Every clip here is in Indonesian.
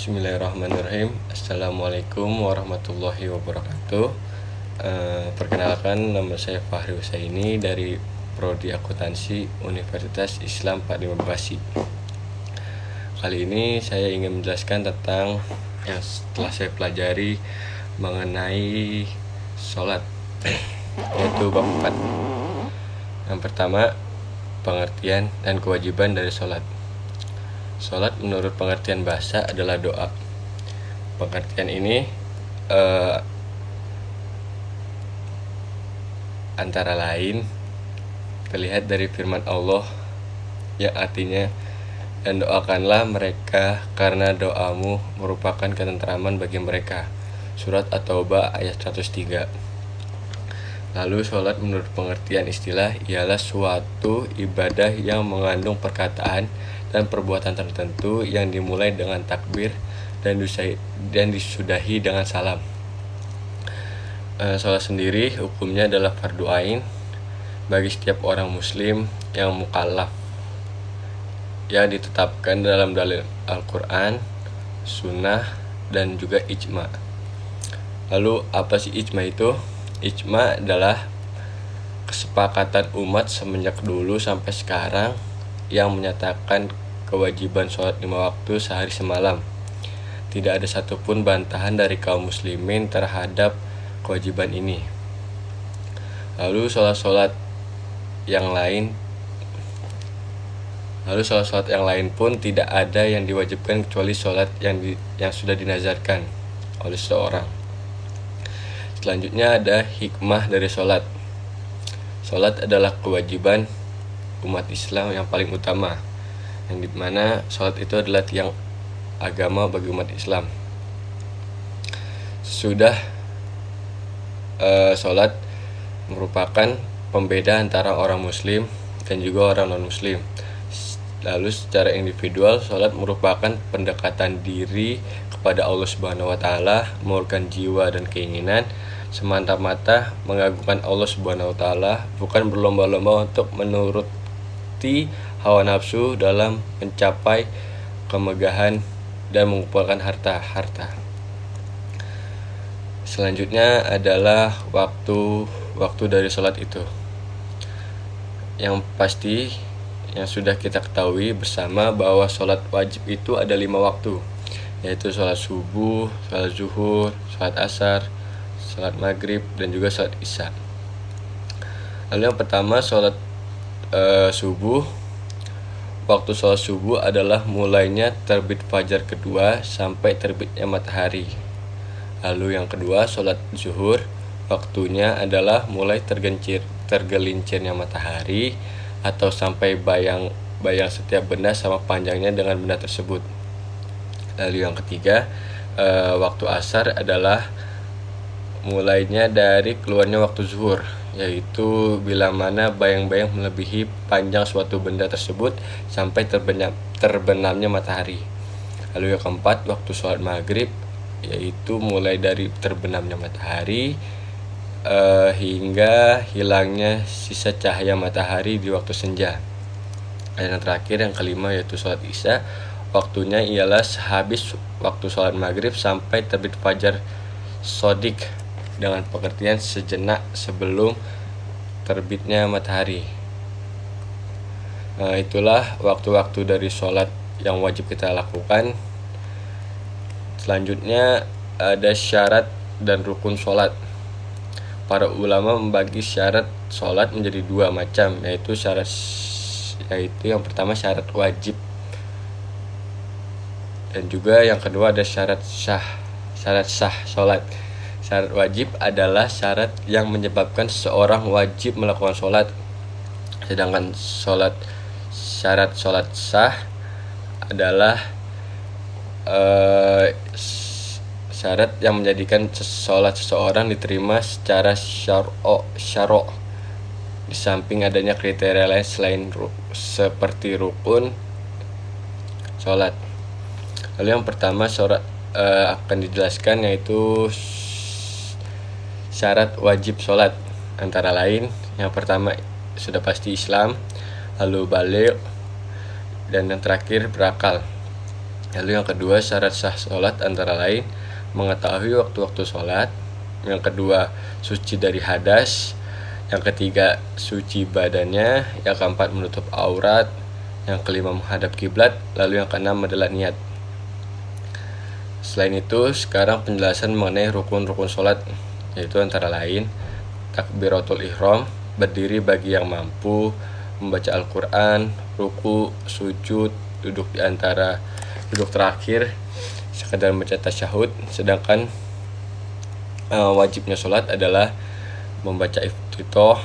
Bismillahirrahmanirrahim. Assalamualaikum warahmatullahi wabarakatuh. Perkenalkan, nama saya Fahri Husaini dari Prodi Akuntansi Universitas Islam 45 Bekasi. Kali ini saya ingin menjelaskan tentang yang setelah saya pelajari mengenai sholat, yaitu bab 4. Yang pertama, pengertian dan kewajiban dari sholat. Sholat menurut pengertian bahasa adalah doa. Pengertian ini antara lain terlihat dari firman Allah yang artinya, dan doakanlah mereka karena doamu merupakan ketentraman bagi mereka. Surat At-Taubah ayat 103. Lalu sholat menurut pengertian istilah ialah suatu ibadah yang mengandung perkataan dan perbuatan tertentu yang dimulai dengan takbir dan disudahi dengan salam. Sholat sendiri hukumnya adalah fardu ain bagi setiap orang muslim yang mukallaf, yang ditetapkan dalam dalil Al-Quran, Sunnah, dan juga ijma. Lalu apa sih ijma itu? Ijma adalah kesepakatan umat semenjak dulu sampai sekarang yang menyatakan kewajiban sholat 5 waktu sehari semalam. Tidak ada satupun bantahan dari kaum muslimin terhadap kewajiban ini. Lalu sholat-sholat yang lain pun tidak ada yang diwajibkan kecuali sholat yang sudah dinazarkan oleh seseorang. Selanjutnya ada hikmah dari sholat. Sholat adalah kewajiban umat Islam yang paling utama, yang dimana sholat itu adalah tiang agama bagi umat Islam. Sholat merupakan pembeda antara orang muslim dan juga orang non-muslim. Lalu secara individual, sholat merupakan pendekatan diri kepada Allah Subhanahu wa Ta'ala, mengurungkan jiwa dan keinginan, semata-mata mengagungkan Allah Subhanahu wa Ta'ala, bukan berlomba-lomba untuk menuruti hawa nafsu dalam mencapai kemegahan dan mengumpulkan harta. Selanjutnya adalah waktu dari sholat itu. Yang pasti yang sudah kita ketahui bersama bahwa sholat wajib itu ada 5 waktu, yaitu sholat subuh, sholat zuhur, sholat asar, sholat maghrib, dan juga sholat isya. Lalu yang pertama, sholat subuh. Waktu sholat subuh adalah mulainya terbit fajar kedua sampai terbitnya matahari. Lalu yang kedua, sholat zuhur. Waktunya adalah mulai tergelincirnya matahari atau sampai bayang setiap benda sama panjangnya dengan benda tersebut. Lalu yang ketiga, waktu asar adalah mulainya dari keluarnya waktu zuhur, yaitu bila mana bayang-bayang melebihi panjang suatu benda tersebut sampai terbenamnya matahari. Lalu yang keempat, waktu sholat maghrib, yaitu mulai dari terbenamnya matahari hingga hilangnya sisa cahaya matahari di waktu senja. Dan yang terakhir, yang kelima, yaitu sholat isya. Waktunya ialah sehabis waktu sholat maghrib sampai terbit fajar sodik, dengan pengertian sejenak sebelum terbitnya matahari. Itulah waktu-waktu dari sholat yang wajib kita lakukan. Selanjutnya ada syarat dan rukun sholat. Para ulama membagi syarat sholat menjadi 2 macam, yaitu yang pertama syarat wajib, dan juga yang kedua ada syarat sah sholat. Syarat wajib adalah syarat yang menyebabkan seseorang wajib melakukan sholat, sedangkan syarat sholat sah adalah syarat yang menjadikan sholat seseorang diterima secara syaro', di samping adanya kriteria lain selain seperti rukun sholat. Lalu yang pertama akan dijelaskan, yaitu syarat wajib sholat. Antara lain, yang pertama sudah pasti Islam, lalu baligh, dan yang terakhir berakal. Lalu yang kedua, syarat sah sholat antara lain mengetahui waktu-waktu sholat. Yang kedua, suci dari hadas. Yang ketiga, suci badannya. Yang keempat, menutup aurat. Yang kelima, menghadap kiblat. Lalu yang keenam adalah niat. Selain itu, sekarang penjelasan mengenai rukun-rukun sholat, yaitu antara lain takbiratul ihram, berdiri bagi yang mampu, membaca Al-Quran, ruku, sujud, duduk terakhir, sekedar membaca tasyahud. Sedangkan wajibnya sholat adalah membaca iftitoh,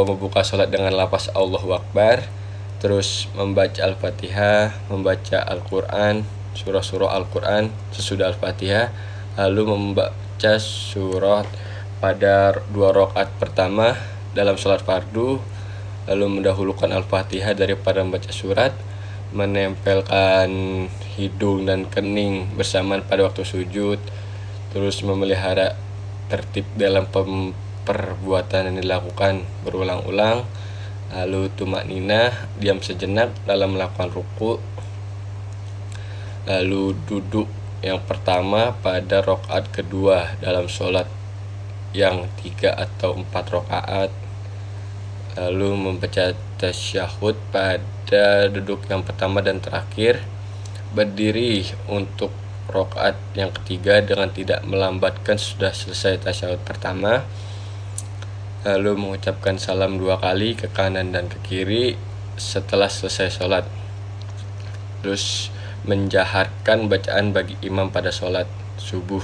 membuka sholat dengan lafaz Allahu Akbar, terus membaca Al-Fatihah, membaca Al-Quran, surah-surah Al-Quran sesudah Al-Fatihah, lalu membaca surat pada 2 rakaat pertama dalam sholat fardu, lalu mendahulukan Al-Fatihah daripada membaca surat, menempelkan hidung dan kening bersamaan pada waktu sujud, terus memelihara tertib dalam perbuatan yang dilakukan berulang-ulang, lalu tumakninah, diam sejenak dalam melakukan ruku, lalu duduk yang pertama pada rakaat kedua dalam sholat yang 3 atau 4 rakaat, lalu membaca tasyahud pada duduk yang pertama dan terakhir, berdiri untuk rakaat yang ketiga dengan tidak melambatkan sudah selesai tasyahud pertama, lalu mengucapkan salam 2 kali ke kanan dan ke kiri setelah selesai sholat, terus menjaharkan bacaan bagi imam pada sholat subuh,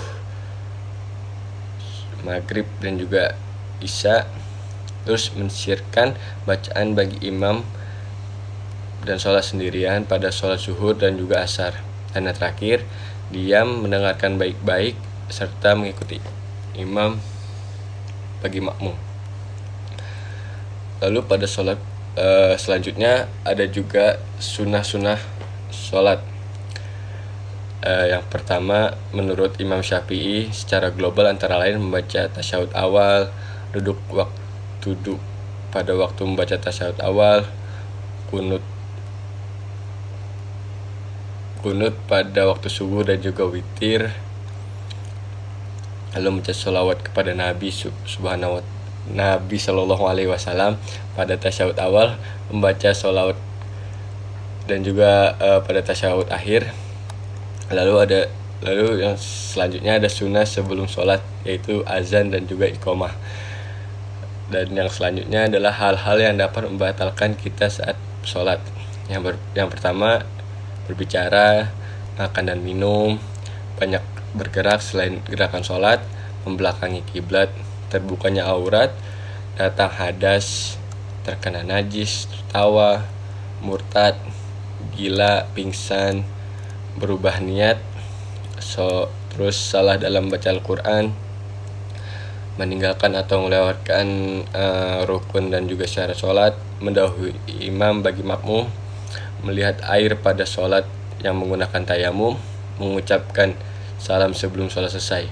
maghrib dan juga isya, terus mensirkan bacaan bagi imam dan sholat sendirian pada sholat zuhur dan juga asar. Dan yang terakhir, diam mendengarkan baik-baik serta mengikuti imam bagi makmum. Lalu pada sholat selanjutnya ada juga sunnah-sunnah sholat. Yang pertama, menurut Imam Syafi'i secara global antara lain membaca tasyahud awal, duduk pada waktu membaca tasyahud awal, kunut pada waktu subuh dan juga witir, lalu membaca sholawat kepada Nabi Sallallahu Alaihi Wasallam pada tasyahud awal, membaca sholawat dan juga pada tasyahud akhir. Lalu yang selanjutnya ada sunnah sebelum sholat, yaitu azan dan juga iqomah. Dan yang selanjutnya adalah hal-hal yang dapat membatalkan kita saat sholat. Yang pertama, berbicara, makan dan minum, banyak bergerak selain gerakan sholat, membelakangi kiblat, terbukanya aurat, datang hadas, terkena najis, tertawa, murtad, gila, pingsan, berubah niat, terus salah dalam baca Al-Quran, meninggalkan atau melewatkan rukun dan juga syarat sholat, mendahului imam bagi makmum, melihat air pada sholat yang menggunakan tayamum, mengucapkan salam sebelum sholat selesai.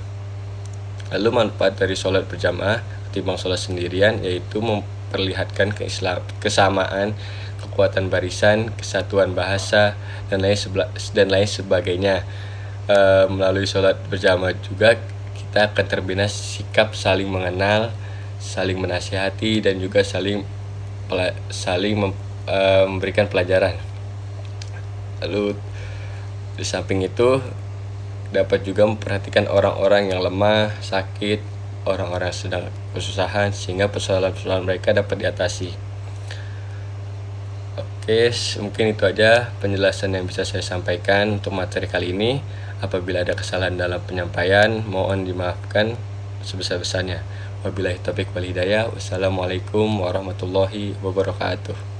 Lalu manfaat dari sholat berjamaah ketimbang sholat sendirian, yaitu memperlihatkan kesamaan, kekuatan barisan, kesatuan bahasa, dan lain sebagainya. Melalui sholat berjamaah juga kita akan terbina sikap saling mengenal, saling menasihati, dan juga saling memberikan pelajaran. Lalu di samping itu dapat juga memperhatikan orang-orang yang lemah, sakit, orang-orang yang sedang kesusahan, sehingga persoalan-persoalan mereka dapat diatasi. Oke, mungkin itu aja penjelasan yang bisa saya sampaikan untuk materi kali ini. Apabila ada kesalahan dalam penyampaian, mohon dimaafkan sebesar-besarnya. Wabillahi taufiq wal hidayah. Wassalamualaikum warahmatullahi wabarakatuh.